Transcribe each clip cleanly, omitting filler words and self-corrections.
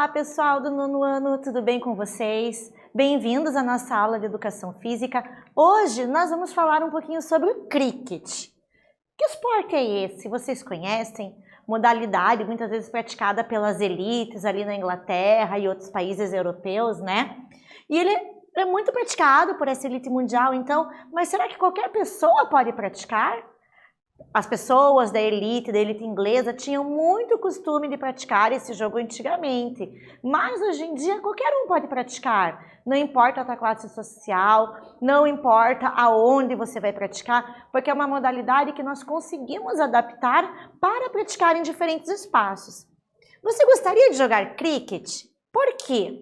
Olá pessoal do nono ano, tudo bem com vocês? Bem-vindos à nossa aula de Educação Física. Hoje nós vamos falar um pouquinho sobre o cricket. Que esporte é esse? Vocês conhecem? Modalidade muitas vezes praticada pelas elites ali na Inglaterra e outros países europeus, né? E ele é muito praticado por essa elite mundial, então, mas será que qualquer pessoa pode praticar? As pessoas da elite inglesa tinham muito costume de praticar esse jogo antigamente, mas hoje em dia qualquer um pode praticar, não importa a tua classe social, não importa aonde você vai praticar, porque é uma modalidade que nós conseguimos adaptar para praticar em diferentes espaços. Você gostaria de jogar cricket? Por quê?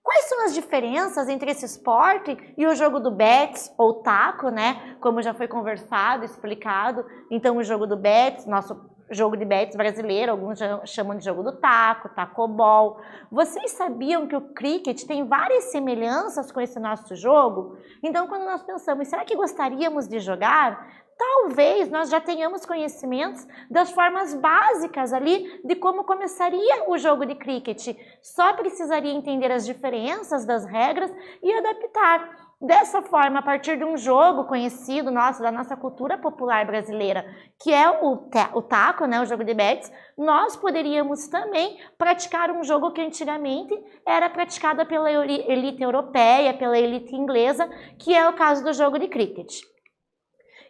Quais são as diferenças entre esse esporte e o jogo do bets ou taco, né? Como já foi conversado, explicado. Então, o jogo do bets, nosso jogo de bets brasileiro, alguns chamam de jogo do taco, tacobol. Vocês sabiam que o cricket tem várias semelhanças com esse nosso jogo? Então, quando nós pensamos, será que gostaríamos de jogar? Talvez nós já tenhamos conhecimentos das formas básicas ali de como começaria o jogo de cricket. Só precisaria entender as diferenças das regras e adaptar. Dessa forma, a partir de um jogo conhecido nosso, da nossa cultura popular brasileira, que é o taco, né, o jogo de bets, nós poderíamos também praticar um jogo que antigamente era praticado pela elite europeia, pela elite inglesa, que é o caso do jogo de cricket.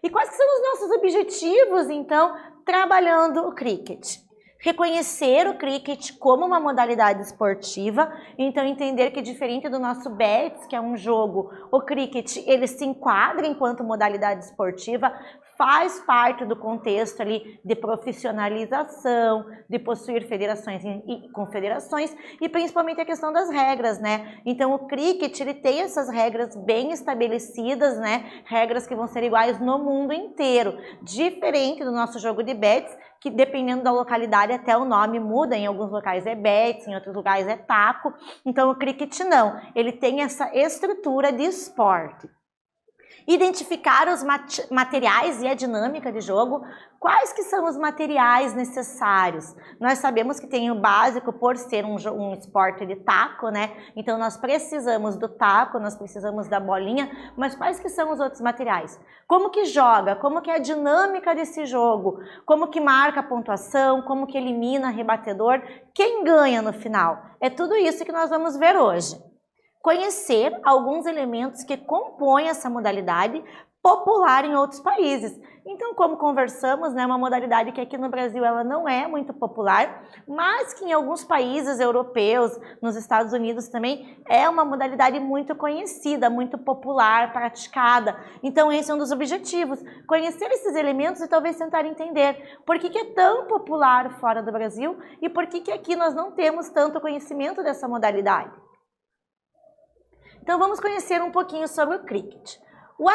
E quais são os nossos objetivos, então, trabalhando o cricket? Reconhecer o cricket como uma modalidade esportiva, então entender que diferente do nosso bets, que é um jogo, o cricket ele se enquadra enquanto modalidade esportiva, faz parte do contexto ali de profissionalização, de possuir federações e confederações e principalmente a questão das regras, né? Então o cricket ele tem essas regras bem estabelecidas, né? Regras que vão ser iguais no mundo inteiro, diferente do nosso jogo de bets, que dependendo da localidade até o nome muda, em alguns locais é bets, em outros lugares é taco, então o cricket não, ele tem essa estrutura de esporte. Identificar os materiais e a dinâmica de jogo, quais que são os materiais necessários? Nós sabemos que tem o básico por ser um esporte de taco, né? Então nós precisamos do taco, nós precisamos da bolinha, mas quais que são os outros materiais? Como que joga? Como que é a dinâmica desse jogo? Como que marca a pontuação? Como que elimina rebatedor? Quem ganha no final? É tudo isso que nós vamos ver hoje. Conhecer alguns elementos que compõem essa modalidade popular em outros países. Então, como conversamos, né, uma modalidade que aqui no Brasil ela não é muito popular, mas que em alguns países europeus, nos Estados Unidos também, é uma modalidade muito conhecida, muito popular, praticada. Então, esse é um dos objetivos, conhecer esses elementos e talvez tentar entender por que é tão popular fora do Brasil e por que aqui nós não temos tanto conhecimento dessa modalidade. Então vamos conhecer um pouquinho sobre o cricket. O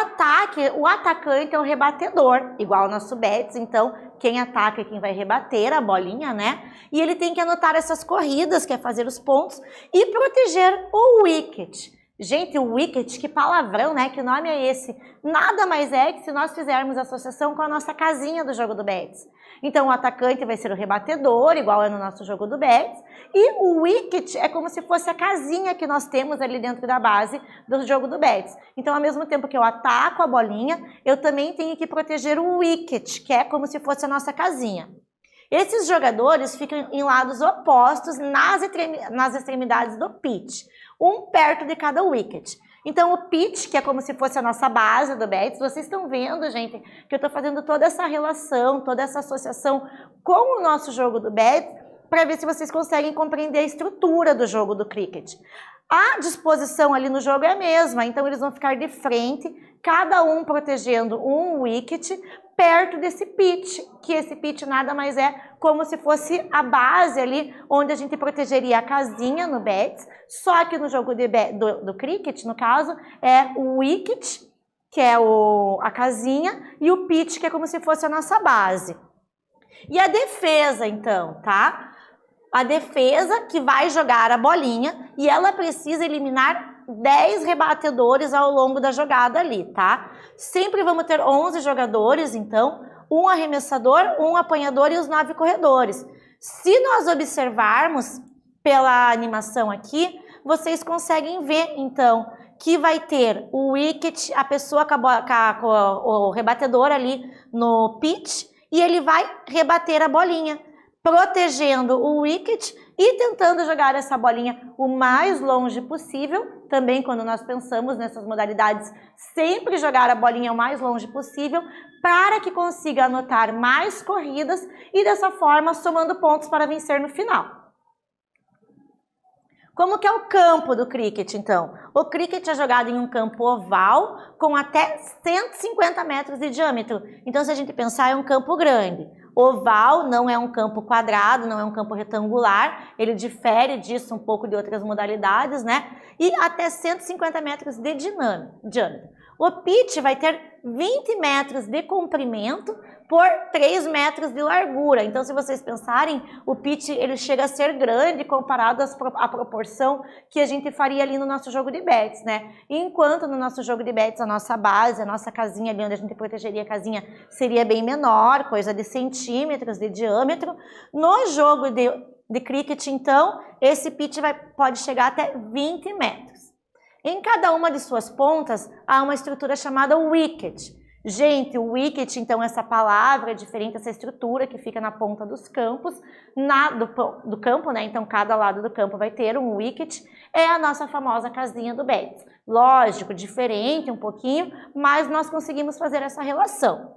atacante é o rebatedor, igual ao nosso bets, então quem ataca é quem vai rebater a bolinha, né? E ele tem que anotar essas corridas, que é fazer os pontos, e proteger o wicket. Gente, o wicket, que palavrão, né? Que nome é esse? Nada mais é que se nós fizermos associação com a nossa casinha do jogo do bets. Então, o atacante vai ser o rebatedor, igual é no nosso jogo do bets, e o wicket é como se fosse a casinha que nós temos ali dentro da base do jogo do bets. Então, ao mesmo tempo que eu ataco a bolinha, eu também tenho que proteger o wicket, que é como se fosse a nossa casinha. Esses jogadores ficam em lados opostos nas extremidades do pitch, um perto de cada wicket. Então, o pitch, que é como se fosse a nossa base do bets, vocês estão vendo, gente, que eu estou fazendo toda essa relação, toda essa associação com o nosso jogo do bets, para ver se vocês conseguem compreender a estrutura do jogo do cricket. A disposição ali no jogo é a mesma, então eles vão ficar de frente, cada um protegendo um wicket, perto desse pitch, que esse pitch nada mais é como se fosse a base ali, onde a gente protegeria a casinha no bets, só que no jogo do cricket, no caso, é o wicket, que é a casinha, e o pitch, que é como se fosse a nossa base. E a defesa, então, tá? A defesa que vai jogar a bolinha e ela precisa eliminar 10 rebatedores ao longo da jogada ali, tá? Sempre vamos ter 11 jogadores, então, um arremessador, um apanhador e os 9 corredores. Se nós observarmos, pela animação aqui, vocês conseguem ver, então, que vai ter o wicket, a pessoa com o rebatedor ali no pitch, e ele vai rebater a bolinha, protegendo o wicket e tentando jogar essa bolinha o mais longe possível. Também quando nós pensamos nessas modalidades, sempre jogar a bolinha o mais longe possível para que consiga anotar mais corridas e dessa forma somando pontos para vencer no final. Como que é o campo do cricket, então? O cricket é jogado em um campo oval com até 150 metros de diâmetro. Então, se a gente pensar, é um campo grande. Oval não é um campo quadrado, não é um campo retangular, ele difere disso um pouco de outras modalidades, né? E até 150 metros de diâmetro. O pitch vai ter 20 metros de comprimento por 3 metros de largura. Então, se vocês pensarem, o pitch ele chega a ser grande comparado à proporção que a gente faria ali no nosso jogo de bets, né? Enquanto no nosso jogo de bets, a nossa base, a nossa casinha ali onde a gente protegeria a casinha seria bem menor, coisa de centímetros de diâmetro. No jogo de cricket, então, esse pitch pode chegar até 20 metros. Em cada uma de suas pontas, há uma estrutura chamada wicket. Gente, o wicket, então, essa palavra é diferente, essa estrutura que fica na ponta dos campos, do campo, né? Então, cada lado do campo vai ter um wicket, é a nossa famosa casinha do bets. Lógico, diferente um pouquinho, mas nós conseguimos fazer essa relação.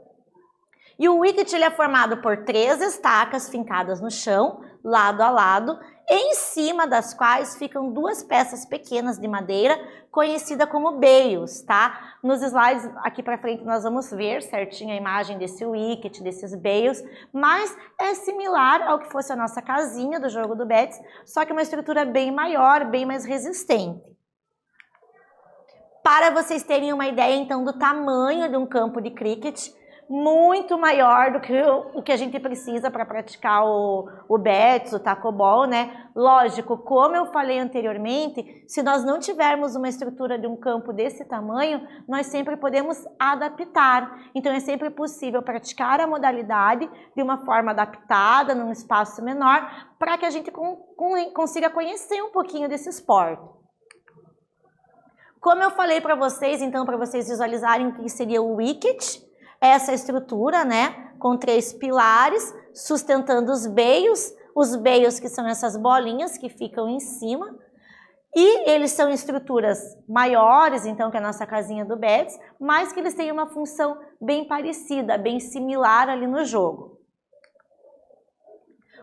E o wicket ele é formado por 3 estacas fincadas no chão, lado a lado, em cima das quais ficam 2 peças pequenas de madeira, conhecida como baios, tá? Nos slides aqui para frente nós vamos ver certinho a imagem desse wicket, desses baios, mas é similar ao que fosse a nossa casinha do jogo do bets, só que uma estrutura bem maior, bem mais resistente. Para vocês terem uma ideia, então, do tamanho de um campo de cricket, muito maior do que o que a gente precisa para praticar o bets, o taco ball, né? Lógico, como eu falei anteriormente, se nós não tivermos uma estrutura de um campo desse tamanho, nós sempre podemos adaptar. Então, é sempre possível praticar a modalidade de uma forma adaptada, num espaço menor, para que a gente consiga conhecer um pouquinho desse esporte. Como eu falei para vocês, então, para vocês visualizarem o que seria o wicket, essa estrutura, né, com 3 pilares, sustentando os baios que são essas bolinhas que ficam em cima, e eles são estruturas maiores, então, que a nossa casinha do bets, mas que eles têm uma função bem parecida, bem similar ali no jogo.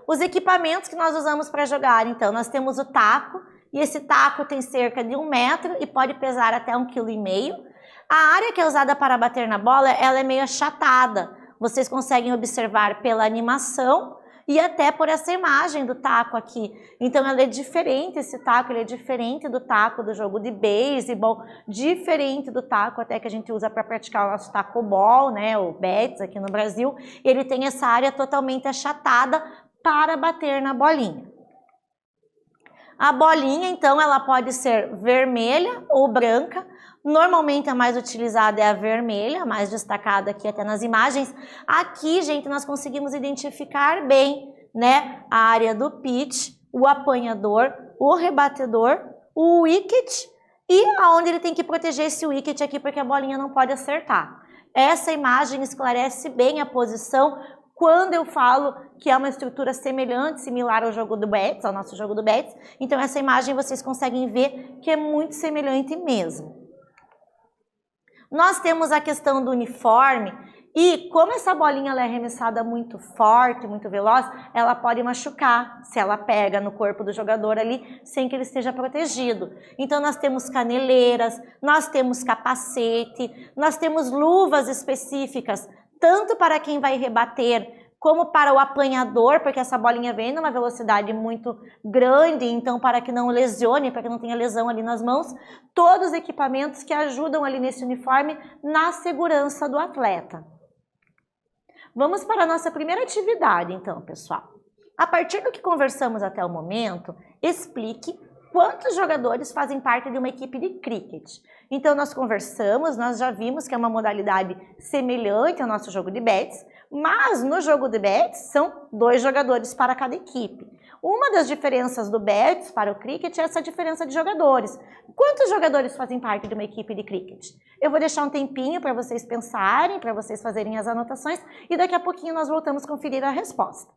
Os equipamentos que nós usamos para jogar, então, nós temos o taco, e esse taco tem cerca de 1 metro e pode pesar até 1,5 kg. A área que é usada para bater na bola, ela é meio achatada. Vocês conseguem observar pela animação e até por essa imagem do taco aqui. Então, ela é diferente, esse taco, ele é diferente do taco do jogo de beisebol, diferente do taco até que a gente usa para praticar o nosso taco ball, né, o bets aqui no Brasil. Ele tem essa área totalmente achatada para bater na bolinha. A bolinha, então, ela pode ser vermelha ou branca. Normalmente a mais utilizada é a vermelha, a mais destacada aqui até nas imagens. Aqui, gente, nós conseguimos identificar bem, né, a área do pitch, o apanhador, o rebatedor, o wicket e aonde ele tem que proteger esse wicket aqui porque a bolinha não pode acertar. Essa imagem esclarece bem a posição quando eu falo que é uma estrutura semelhante, similar ao jogo do bets, ao nosso jogo do bets. Então essa imagem vocês conseguem ver que é muito semelhante mesmo. Nós temos a questão do uniforme e como essa bolinha ela é arremessada muito forte, muito veloz, ela pode machucar se ela pega no corpo do jogador ali sem que ele esteja protegido. Então nós temos caneleiras, nós temos capacete, nós temos luvas específicas, tanto para quem vai rebater como para o apanhador, porque essa bolinha vem numa velocidade muito grande, então para que não lesione, para que não tenha lesão ali nas mãos, todos os equipamentos que ajudam ali nesse uniforme na segurança do atleta. Vamos para a nossa primeira atividade, então, pessoal. A partir do que conversamos até o momento, explique quantos jogadores fazem parte de uma equipe de cricket. Então, nós conversamos, nós já vimos que é uma modalidade semelhante ao nosso jogo de bets, mas no jogo de bets são 2 jogadores para cada equipe. Uma das diferenças do bets para o cricket é essa diferença de jogadores. Quantos jogadores fazem parte de uma equipe de cricket? Eu vou deixar um tempinho para vocês pensarem, para vocês fazerem as anotações e daqui a pouquinho nós voltamos a conferir a resposta.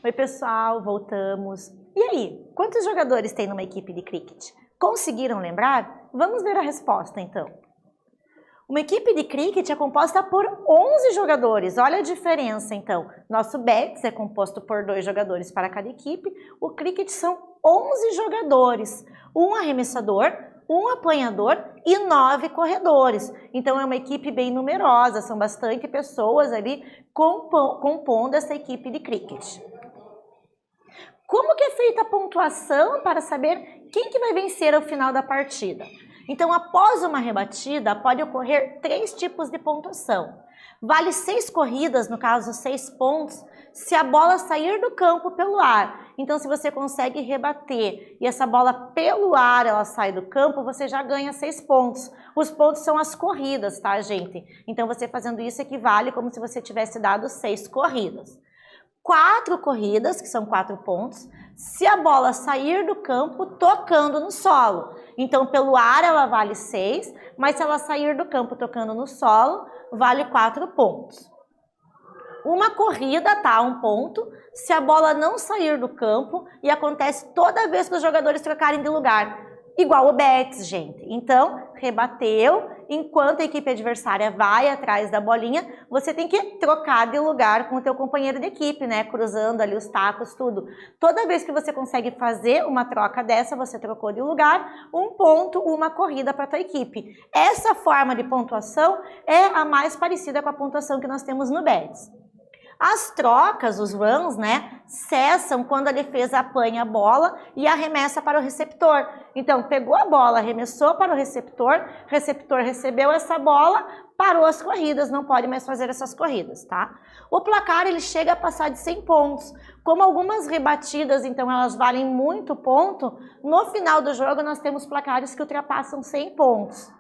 Oi pessoal, voltamos. E aí, quantos jogadores tem numa equipe de cricket? Conseguiram lembrar? Vamos ver a resposta então. Uma equipe de cricket é composta por 11 jogadores, olha a diferença então. Nosso bets é composto por 2 jogadores para cada equipe, o cricket são 11 jogadores, um arremessador, um apanhador e 9 corredores. Então é uma equipe bem numerosa, são bastante pessoas ali compondo essa equipe de cricket. Como que é feita a pontuação para saber quem que vai vencer ao final da partida? Então, após uma rebatida, pode ocorrer 3 tipos de pontuação. Vale 6 corridas, no caso 6 pontos, se a bola sair do campo pelo ar. Então, se você consegue rebater e essa bola pelo ar ela sai do campo, você já ganha 6 pontos. Os pontos são as corridas, tá, gente? Então, você fazendo isso equivale como se você tivesse dado 6 corridas. 4 corridas, que são 4 pontos, se a bola sair do campo tocando no solo. Então, pelo ar ela vale 6, mas se ela sair do campo tocando no solo, vale 4 pontos. Uma corrida, tá, 1 ponto, se a bola não sair do campo e acontece toda vez que os jogadores trocarem de lugar. Igual o bets, gente. Então, rebateu, enquanto a equipe adversária vai atrás da bolinha, você tem que trocar de lugar com o teu companheiro de equipe, né? Cruzando ali os tacos, tudo. Toda vez que você consegue fazer uma troca dessa, você trocou de lugar, 1 ponto, 1 corrida para a tua equipe. Essa forma de pontuação é a mais parecida com a pontuação que nós temos no bets. As trocas, os runs, né, cessam quando a defesa apanha a bola e arremessa para o receptor. Então, pegou a bola, arremessou para o receptor recebeu essa bola, parou as corridas, não pode mais fazer essas corridas, tá? O placar, ele chega a passar de 100 pontos. Como algumas rebatidas, então, elas valem muito ponto, no final do jogo nós temos placares que ultrapassam 100 pontos.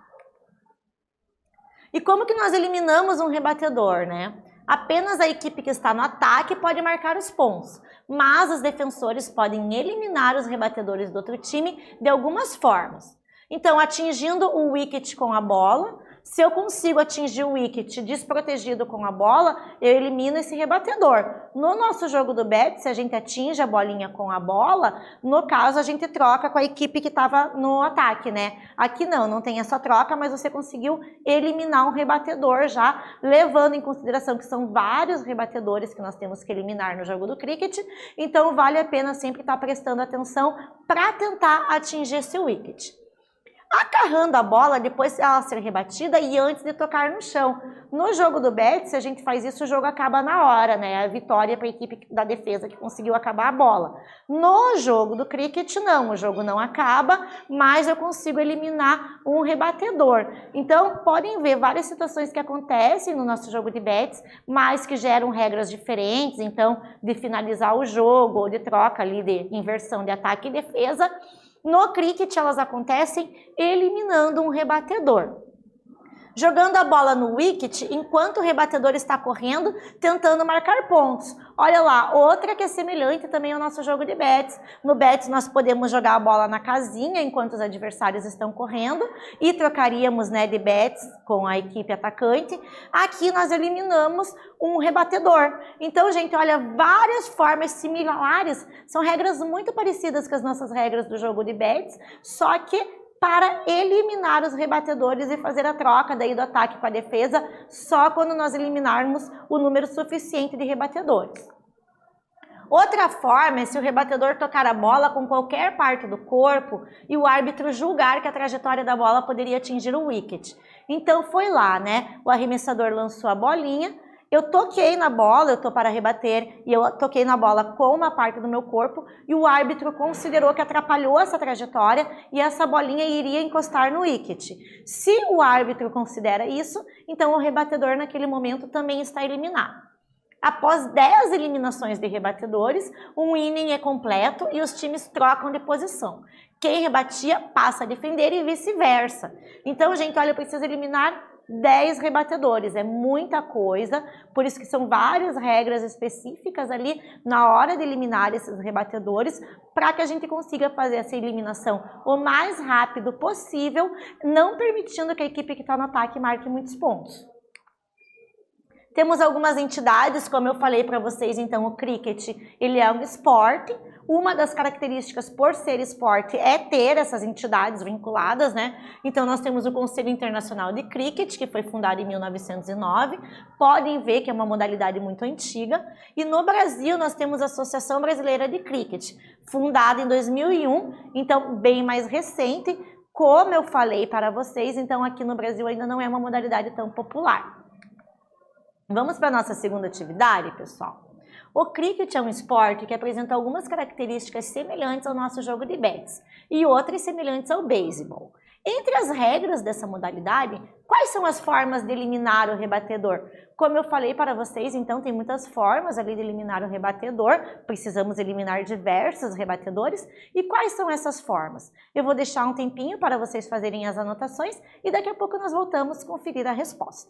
E como que nós eliminamos um rebatedor, né? Apenas a equipe que está no ataque pode marcar os pontos, mas os defensores podem eliminar os rebatedores do outro time de algumas formas. Então, atingindo o wicket com a bola, se eu consigo atingir o wicket desprotegido com a bola, eu elimino esse rebatedor. No nosso jogo do bet, se a gente atinge a bolinha com a bola, no caso a gente troca com a equipe que estava no ataque, né? Aqui não tem essa troca, mas você conseguiu eliminar um rebatedor já, levando em consideração que são vários rebatedores que nós temos que eliminar no jogo do cricket, então vale a pena sempre estar prestando atenção para tentar atingir esse wicket. Acarrando a bola depois dela ser rebatida e antes de tocar no chão. No jogo do bet, se a gente faz isso, o jogo acaba na hora, né? A vitória para a equipe da defesa que conseguiu acabar a bola. No jogo do cricket, não. O jogo não acaba, mas eu consigo eliminar um rebatedor. Então, podem ver várias situações que acontecem no nosso jogo de bets, mas que geram regras diferentes. Então, de finalizar o jogo ou de troca ali de inversão de ataque e defesa. No cricket, elas acontecem eliminando um rebatedor. Jogando a bola no wicket, enquanto o rebatedor está correndo, tentando marcar pontos. Olha lá, outra que é semelhante também ao nosso jogo de bets. No bets, nós podemos jogar a bola na casinha enquanto os adversários estão correndo e trocaríamos, né, de bets com a equipe atacante. Aqui nós eliminamos um rebatedor. Então, gente, olha, várias formas similares, são regras muito parecidas com as nossas regras do jogo de bets, só que para eliminar os rebatedores e fazer a troca daí do ataque para a defesa só quando nós eliminarmos o número suficiente de rebatedores. Outra forma é se o rebatedor tocar a bola com qualquer parte do corpo e o árbitro julgar que a trajetória da bola poderia atingir o wicket. Então foi lá, né? O arremessador lançou a bolinha, eu toquei na bola, eu estou para rebater, e eu toquei na bola com uma parte do meu corpo, e o árbitro considerou que atrapalhou essa trajetória e essa bolinha iria encostar no wicket. Se o árbitro considera isso, então o rebatedor naquele momento também está eliminado. Após 10 eliminações de rebatedores, um inning é completo e os times trocam de posição. Quem rebatia passa a defender e vice-versa. Então, gente, olha, eu preciso eliminar 10 rebatedores, é muita coisa, por isso que são várias regras específicas ali na hora de eliminar esses rebatedores, para que a gente consiga fazer essa eliminação o mais rápido possível, não permitindo que a equipe que está no ataque marque muitos pontos. Temos algumas entidades, como eu falei para vocês, então o cricket, ele é um esporte. Uma das características por ser esporte é ter essas entidades vinculadas, né? Então nós temos o Conselho Internacional de Cricket, que foi fundado em 1909. Podem ver que é uma modalidade muito antiga. E no Brasil nós temos a Associação Brasileira de Cricket, fundada em 2001, então bem mais recente. Como eu falei para vocês, então aqui no Brasil ainda não é uma modalidade tão popular. Vamos para a nossa segunda atividade, pessoal. O cricket é um esporte que apresenta algumas características semelhantes ao nosso jogo de bets e outras semelhantes ao beisebol. Entre as regras dessa modalidade, quais são as formas de eliminar o rebatedor? Como eu falei para vocês, então tem muitas formas ali de eliminar o rebatedor, precisamos eliminar diversos rebatedores. E quais são essas formas? Eu vou deixar um tempinho para vocês fazerem as anotações e daqui a pouco nós voltamos a conferir a resposta.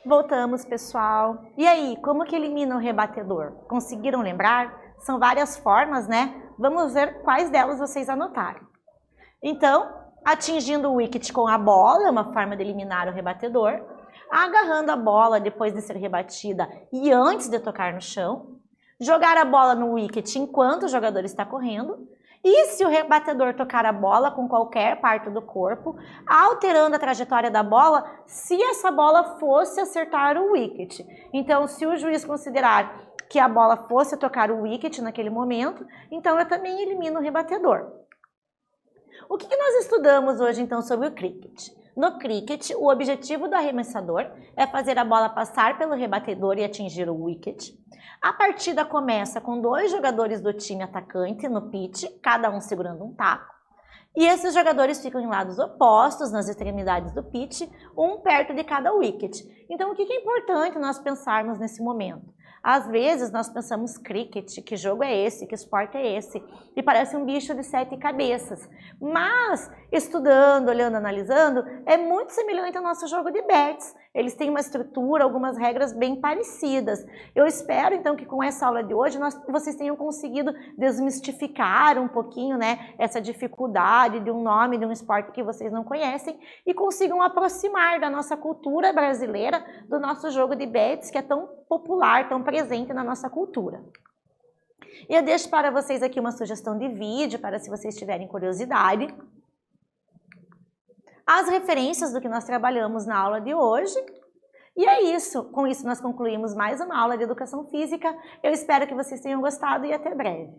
Voltamos, pessoal. E aí, como que elimina o rebatedor? Conseguiram lembrar? São várias formas, né? Vamos ver quais delas vocês anotaram. Então, atingindo o wicket com a bola é uma forma de eliminar o rebatedor. Agarrando a bola depois de ser rebatida e antes de tocar no chão. Jogar a bola no wicket enquanto o jogador está correndo. E se o rebatedor tocar a bola com qualquer parte do corpo, alterando a trajetória da bola, se essa bola fosse acertar o wicket. Então, se o juiz considerar que a bola fosse tocar o wicket naquele momento, então eu também elimino o rebatedor. O que nós estudamos hoje, então, sobre o cricket? No cricket, o objetivo do arremessador é fazer a bola passar pelo rebatedor e atingir o wicket. A partida começa com 2 jogadores do time atacante no pitch, cada um segurando um taco. E esses jogadores ficam em lados opostos, nas extremidades do pitch, um perto de cada wicket. Então, o que é importante nós pensarmos nesse momento? Às vezes nós pensamos cricket, que jogo é esse, que esporte é esse, e parece um bicho de 7 cabeças. Mas, estudando, olhando, analisando, é muito semelhante ao nosso jogo de bets. Eles têm uma estrutura, algumas regras bem parecidas. Eu espero, então, que com essa aula de hoje vocês tenham conseguido desmistificar um pouquinho, né, essa dificuldade de um nome de um esporte que vocês não conhecem e consigam aproximar da nossa cultura brasileira, do nosso jogo de bets, que é tão popular, tão presente na nossa cultura. E eu deixo para vocês aqui uma sugestão de vídeo, para se vocês tiverem curiosidade. As referências do que nós trabalhamos na aula de hoje. E é isso. Com isso nós concluímos mais uma aula de Educação Física. Eu espero que vocês tenham gostado e até breve.